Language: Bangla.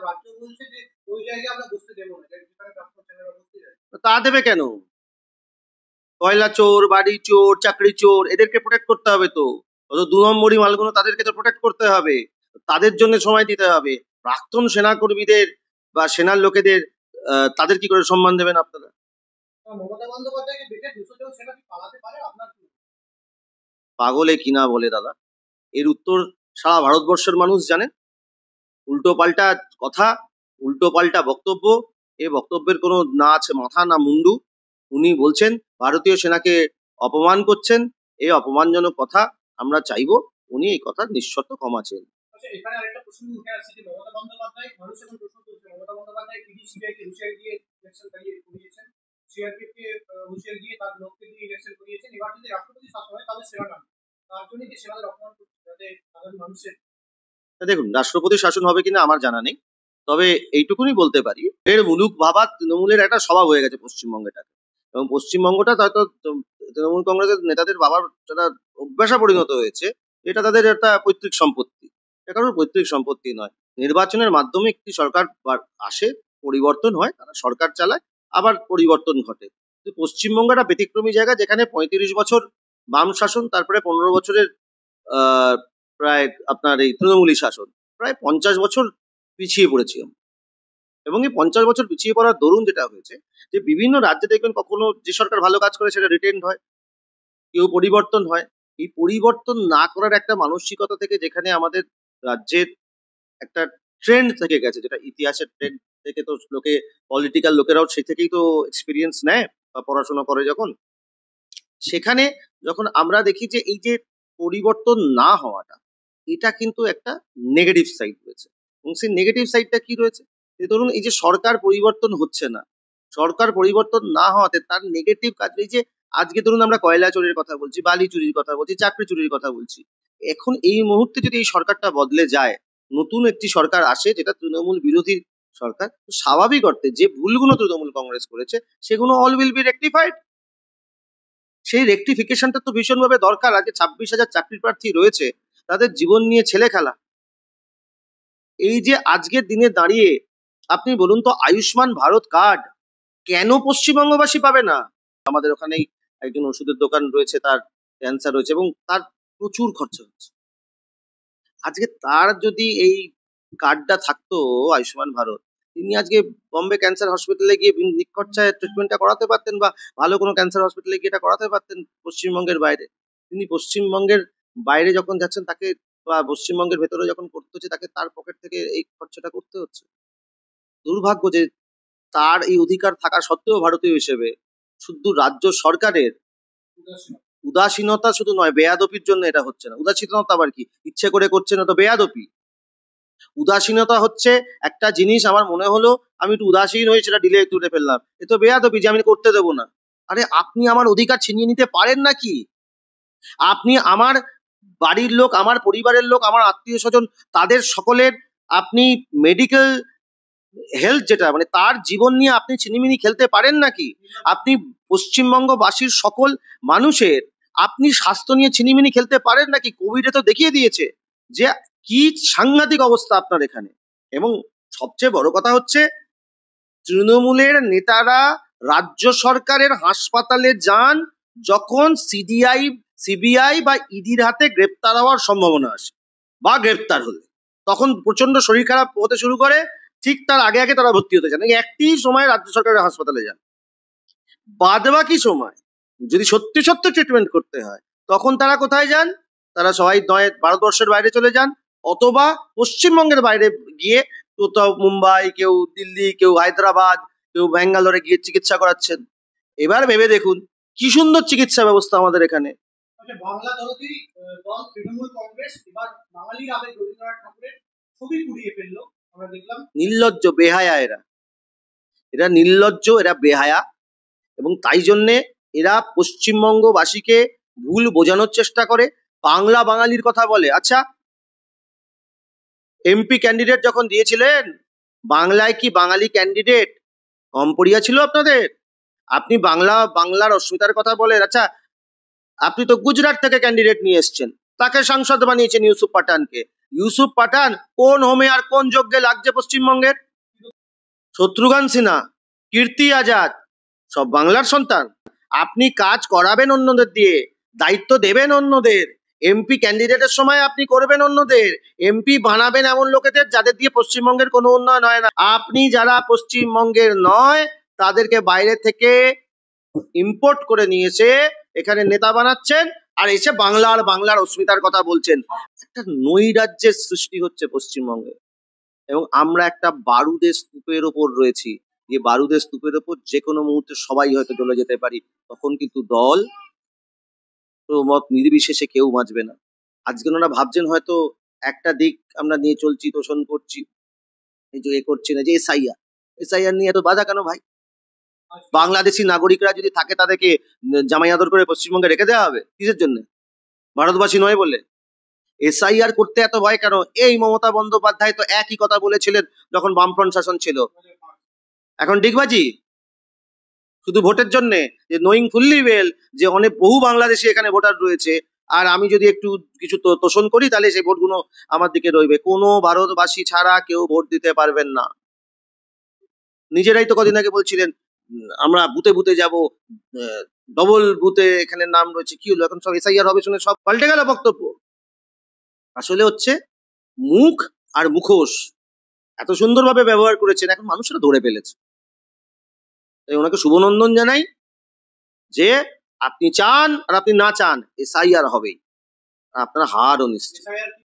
রাজ্য বলছে যে ওই জায়গায় আমরা বসতে দেবো না, যেখানে প্রাক্তন সেনারা বসতে যায়। তা দেবে কেন? কয়লা চোর, বাড়ি চোর, চাকরি চোর, এদেরকে প্রোটেক্ট করতে হবে তো। অত 2 নম্বরই মালগুলো তাদেরকে তো প্রোটেক্ট করতে হবে, তাদের জন্য সময় দিতে হবে। প্রাক্তন সেনাকর্মীদের বা সেনার লোকেদের তাদের কি করে সম্মান দেবেন আপনারা? মমতা বন্দ্যোপাধ্যায়কে বেটে 200 জন সেনা কি পালাতে পারে আপনার কি? পাগলে কিনা বলে দাদা, এর উত্তর সারা ভারতবর্ষের মানুষ জানেন। উল্টো পাল্টা কথা, উল্টো পাল্টা বক্তব্য, এ বক্তব্যের কোনো না আছে মাথা না মুন্ডু। উনি বলছেন ভারতীয় সেনাকে অপমান করছেন, এই অপমানজনক কথা আমরা চাইবো উনি এই কথা নিঃশর্ত ক্ষমা চেন। আচ্ছা, এখানে আরেকটা প্রশ্ন উঠে আসছে যে মমতা বন্দ্যোপাধ্যায়, মানুষ এখন প্রশ্ন করছে মমতা বন্দ্যোপাধ্যায় ইডি সিবিআইকে হুঁশিয়ারি দিয়ে ইলেকশন করিয়েছেন, সিআরপিএফ কে হুঁশিয়ারি দিয়ে তার লোককে দিয়ে ইলেকশন করিয়েছেন। এবার যদি রাষ্ট্রপতি শাসন হয় তাহলে সেনা নাম, তার জন্য কি সেনাদের অপমান করছে যাতে সাধারণ মানুষের? দেখুন, রাষ্ট্রপতি শাসন হবে কিনা আমার জানা নেই, তবে এইটুকুনি বলতে পারি এর মুলুক ভাবা তৃণমূলের একটা স্বভাব হয়ে গেছে পশ্চিমবঙ্গেটা, এবং পশ্চিমবঙ্গটা হয়তো তৃণমূল কংগ্রেসের নেতাদের বাবার যেটা অভ্যাসে পরিণত হয়েছে, এটা তাদের একটা পৈতৃক সম্পত্তি। এটা কারোর পৈতৃক সম্পত্তি নয়। নির্বাচনের মাধ্যমে একটি সরকার আসে, পরিবর্তন হয়, তারা সরকার চালায়, আবার পরিবর্তন ঘটে। কিন্তু পশ্চিমবঙ্গ একটা ব্যতিক্রমী জায়গা, যেখানে 35 বছর বাম শাসন, তারপরে 15 বছরের আহ প্রায় আপনার এই তৃণমূলী শাসন, প্রায় 50 বছর পিছিয়ে পড়েছি আমরা। এবং এই 50 বছর পিছিয়ে পড়ার দরুন যেটা হয়েছে, যে বিভিন্ন রাজ্যে দেখবেন কখনো যে সরকার ভালো কাজ করে সেটা রিটেন্ড হয়, কেউ পরিবর্তন হয়। এই পরিবর্তন না করার একটা মানসিকতা থেকে, যেখানে আমাদের রাজ্যের একটা ট্রেন্ড থেকে গেছে, যেটা ইতিহাসের ট্রেন্ড থেকে, তো লোকে পলিটিক্যাল লোকেরাও সে থেকেই তো এক্সপিরিয়েন্স নেয় বা পড়াশোনা করে যখন, সেখানে যখন আমরা দেখি যে এই যে পরিবর্তন না হওয়াটা, এটা কিন্তু একটা নেগেটিভ সাইড রয়েছে। এবং সেই নেগেটিভ সাইডটা কি রয়েছে, যে ধরুন এই যে সরকার পরিবর্তন হচ্ছে না, সরকার পরিবর্তন না হওয়াতে তার নেগেটিভ কাজ, এই যে আজকে ধরুন আমরা কয়লা চুরির কথা বলছি, বালি চুরির কথা বলছি, চাকরি চুরির কথা বলছি, এখন এই মুহূর্তে যদি এই সরকারটা বদলে যায়, নতুন একটি সরকার আসে যেটা তৃণমূল বিরোধী সরকার, তো স্বাভাবিক অর্থে যে ভুলগুলো তৃণমূল কংগ্রেস করেছে সেগুলো অল উইল বি রেকটিফাইড। সেই রেকটিফিকেশনটা তো ভীষণভাবে দরকার। আজকে 26,000 চাকরি প্রার্থী রয়েছে, তাদের জীবন নিয়ে ছেলে খেলা। এই যে আজকের দিনে দাঁড়িয়ে আপনি বলুন তো, আয়ুষ্মান ভারত কার্ড কেন পশ্চিমবঙ্গবাসী পাবে না? আমাদের ওখানেই একজন ওষুধের দোকান রয়েছে, তার ক্যান্সার হয়েছে এবং তার প্রচুর খরচা হচ্ছে। আজকে তার যদি এই কার্ডটা থাকতো, আয়ুষ্মান ভারত, তিনি আজকে বম্বে ক্যান্সার হসপিটালে গিয়ে নিখরচায় ট্রিটমেন্টটা করাতে পারতেন, বা ভালো কোনো ক্যান্সার হসপিটালে গিয়ে এটা করাতে পারতেন পশ্চিমবঙ্গের বাইরে। তিনি পশ্চিমবঙ্গের বাইরে যখন যাচ্ছেন, তাকে, বা পশ্চিমবঙ্গের ভেতরে যখন করতে হচ্ছে, তাকে তার পকেট থেকে এই খরচাটা করতে হচ্ছে। দুর্ভাগ্য যে তার এই অধিকার থাকা সত্ত্বেও ভারতীয় হিসেবে শুধু রাজ্য সরকারের উদাসীনতা, শুধু নয় বেয়াদপির জন্য এটা হচ্ছে না। উদাসীনতা আবার কি, ইচ্ছে করে করছে না তো বেয়াদপি। উদাসীনতা হচ্ছে একটা জিনিস, আমার মনে হলো আমি একটু উদাসীন হয়ে সেটা ডিলে তুলে ফেললাম, এ তো বেয়াদপি যে আমি করতে দেবো না। আরে আপনি আমার অধিকার ছিনিয়ে নিতে পারেন নাকি? আপনি আমার বাড়ির লোক, আমার পরিবারের লোক, আমার আত্মীয় স্বজন, তাদের সকলের আপনি মেডিকেল হেলথ, যেটা মানে তার জীবন নিয়ে আপনি ছিনিমিনি খেলতে পারেন নাকি? আপনি পশ্চিমবঙ্গবাসীর সকল মানুষের আপনি স্বাস্থ্য নিয়ে ছিনিমিনি খেলতে পারেন নাকি? কোভিডে তো দেখিয়ে দিয়েছে যে কি সাংঘাতিক অবস্থা আপনার এখানে। এবং সবচেয়ে বড় কথা হচ্ছে, তৃণমূলের নেতারা রাজ্য সরকারের হাসপাতালে যান যখন সিবিআই বা ইডির হাতে গ্রেপ্তার হওয়ার সম্ভাবনা আসে, বা গ্রেপ্তার হলে তখন প্রচন্ড শরীর খারাপ হতে শুরু করে, ঠিক তার আগে আগে তারা ভর্তি হতে চান। একটি সময় রাজ্য সরকারের হাসপাতালে যান, বাদ বাকি সময় যদি সত্যি সত্যি ট্রিটমেন্ট করতে হয়, তখন তারা কোথায় যান? তারা সবাই নয় ভারতবর্ষের বাইরে চলে যান, অথবা পশ্চিমবঙ্গের বাইরে গিয়ে কোথাও মুম্বাই, কেউ দিল্লি, কেউ হায়দ্রাবাদ, কেউ ব্যাঙ্গালোরে গিয়ে চিকিৎসা করাচ্ছেন। এবার ভেবে দেখুন কি সুন্দর চিকিৎসা ব্যবস্থা আমাদের এখানে। বাংলা দলটি দল তৃণমূল কংগ্রেস এবার বাঙালির আবেগ রবীন্দ্রনাথ ঠাকুরের ছবি পুড়িয়ে ফেললো, আমরা দেখলাম। নির্লজ্জ, বেহায়া এরা নির্লজ্জ, এরা বেহায়া, এবং তাই জন্যে এরা পশ্চিমবঙ্গবাসীকে ভুল বোঝানোর চেষ্টা করে, বাংলা বাঙালির কথা বলে। আচ্ছা, এমপি ক্যান্ডিডেট যখন দিয়েছিলেন, বাংলায় কি বাঙালি ক্যান্ডিডেট কম পড়িয়া ছিল আপনাদের? আপনি বাংলার অস্মিতার কথা বলেন। আচ্ছা, আপনি তো গুজরাট থেকে ক্যান্ডিডেট নিয়ে এসছেন, তাকে সাংসদ বানিয়েছেন ইউসুফ পাঠানকে। ইউসুফ পাঠান কোন হোমে আর কোন যজ্ঞে লাগছে পশ্চিমবঙ্গের? শত্রুঘ্ন সিনহা, কীর্তি আজাদ, সব বাংলার সন্তান। আপনি কাজ করাবেন অন্যদের দিয়ে, দায়িত্ব দেবেন অন্যদের, এমপি ক্যান্ডিডেটের সময় আপনি করবেন অন্যদের, এমপি বানাবেন এমন লোকেদের যাদের দিয়ে পশ্চিমবঙ্গের কোনো উন্নয়ন হয় না। আপনি যারা পশ্চিমবঙ্গের নয় তাদেরকে বাইরে থেকে ইম্পোর্ট করে নিয়ে এসে এখানে নেতা বানাচ্ছেন, আর এসে বাংলার অস্মিতার কথা বলছেন। একটা নৈরাজ্যের সৃষ্টি হচ্ছে পশ্চিমবঙ্গে, এবং আমরা একটা বারুদের স্তূপের ওপর রয়েছি, যে বারুদের স্তূপের ওপর যে কোনো মুহূর্তে সবাই হয়তো চলে যেতে পারি। তখন কিন্তু দল তো মত নির্বিশেষে কেউ বাঁচবে না। আজকে ওনারা ভাবছেন হয়তো একটা দিক আমরা নিয়ে চলছি, তোষণ করছি, এই যে এ করছি না, যে এসআইআর নিয়ে এত বাধা কেন ভাই? বাংলাদেশি নাগরিকরা যদি থাকে তাদেরকে জামাই আদর করে পশ্চিমবঙ্গে রেখে দেওয়া হবে কিসের জন্য? ভারতবাসী নয় বলে? এসআইআর করতে এত ভয় কেন? এই মমতা বন্দ্যোপাধ্যায় তো একই কথা বলেছিলেন যখন বামফ্রন্ট শাসন ছিল। এখন ডিগবাজি শুধু ভোটের জন্য, যে নোয়িং ফুললি ওয়েল যে অনেক বহু বাংলাদেশি এখানে ভোটার রয়েছে, আর আমি যদি একটু কিছু তোষণ করি তাহলে সেই ভোটগুলো আমার দিকে রইবে। কোনো ভারতবাসী ছাড়া কেউ ভোট দিতে পারবেন না। নিজেরাই তো কদিন আগে বলছিলেন আমরা বুথে বুথে যাবো, ডবল বুথে এখানে নাম রয়েছে, কি হলো? এখন সব এসআইআর হবে শুনে সব পাল্টে গেল বক্তব্য। আসলে হচ্ছে মুখ আর মুখোশ এত সুন্দরভাবে ব্যবহার করেছেন, এখন মানুষরা ধরে ফেলেছে। তাই ওনাকে শুভনন্দন জানাই যে আপনি চান আর আপনি না চান এসআইআর হবেই, আপনারা হারও নিশ্চিত। SIR